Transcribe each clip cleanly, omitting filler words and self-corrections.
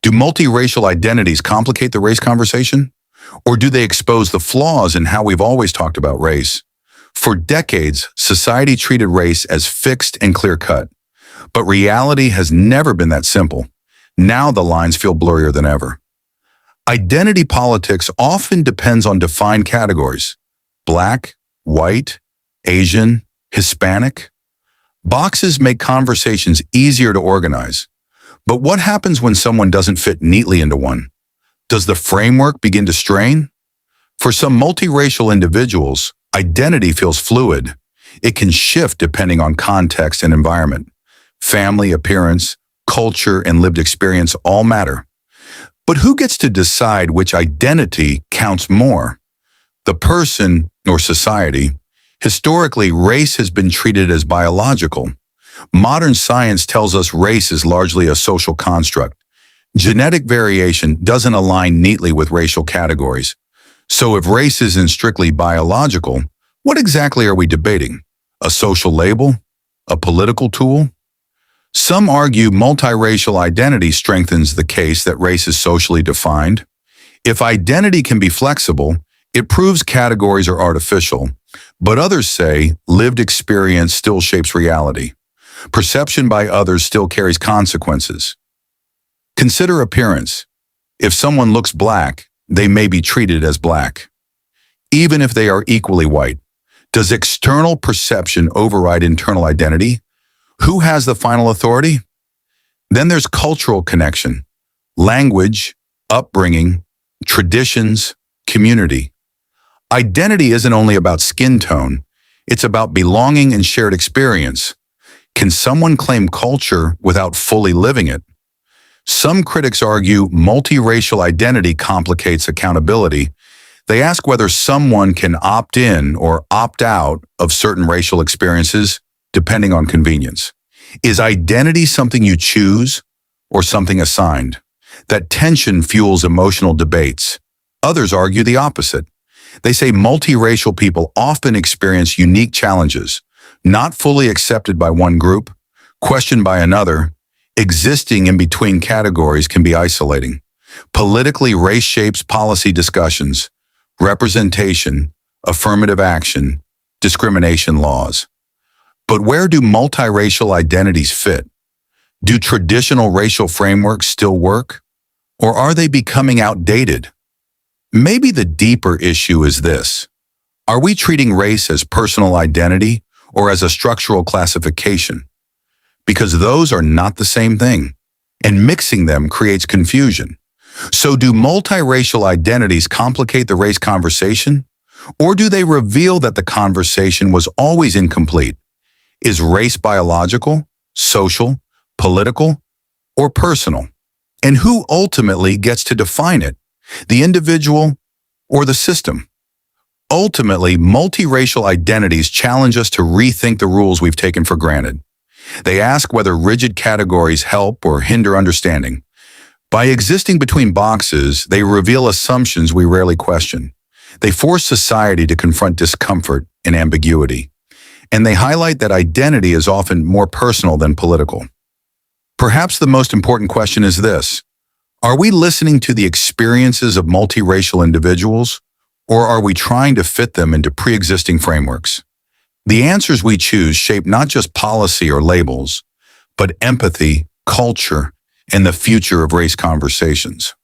Do multiracial identities complicate the race conversation? Or do they expose the flaws in how we've always talked about race? For decades, society treated race as fixed and clear-cut. But reality has never been that simple. Now the lines feel blurrier than ever. Identity politics often depends on defined categories: Black, white, Asian, Hispanic. Boxes make conversations easier to organize. But what happens when someone doesn't fit neatly into one? Does the framework begin to strain? For some multiracial individuals, identity feels fluid. It can shift depending on context and environment. Family, appearance, culture, and lived experience all matter. But who gets to decide which identity counts more? The person or society? Historically, race has been treated as biological. Modern science tells us race is largely a social construct. Genetic variation doesn't align neatly with racial categories. So if race isn't strictly biological, what exactly are we debating? A social label? A political tool? Some argue multiracial identity strengthens the case that race is socially defined. If identity can be flexible, it proves categories are artificial. But others say lived experience still shapes reality. Perception by others still carries consequences. Consider appearance. If someone looks Black, they may be treated as Black, even if they are equally white. Does external perception override internal identity? Who has the final authority? Then there's cultural connection, language, upbringing, traditions, community. Identity isn't only about skin tone, it's about belonging and shared experience. Can someone claim culture without fully living it? Some critics argue multiracial identity complicates accountability. They ask whether someone can opt in or opt out of certain racial experiences, depending on convenience. Is identity something you choose or something assigned? That tension fuels emotional debates. Others argue the opposite. They say multiracial people often experience unique challenges, not fully accepted by one group, questioned by another. Existing in between categories can be isolating. Politically, race shapes policy discussions, representation, affirmative action, discrimination laws. But where do multiracial identities fit? Do traditional racial frameworks still work? Or are they becoming outdated? Maybe the deeper issue is this: are we treating race as personal identity or as a structural classification? Because those are not the same thing, and mixing them creates confusion. So do multiracial identities complicate the race conversation? Or do they reveal that the conversation was always incomplete? Is race biological, social, political, or personal? And who ultimately gets to define it? The individual or the system? Ultimately, multiracial identities challenge us to rethink the rules we've taken for granted. They ask whether rigid categories help or hinder understanding. By existing between boxes, they reveal assumptions we rarely question. They force society to confront discomfort and ambiguity. And they highlight that identity is often more personal than political. Perhaps the most important question is this: are we listening to the experiences of multiracial individuals, or are we trying to fit them into pre-existing frameworks? The answers we choose shape not just policy or labels, but empathy, culture, and the future of race conversations.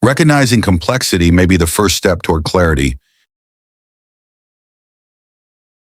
Recognizing complexity may be the first step toward clarity,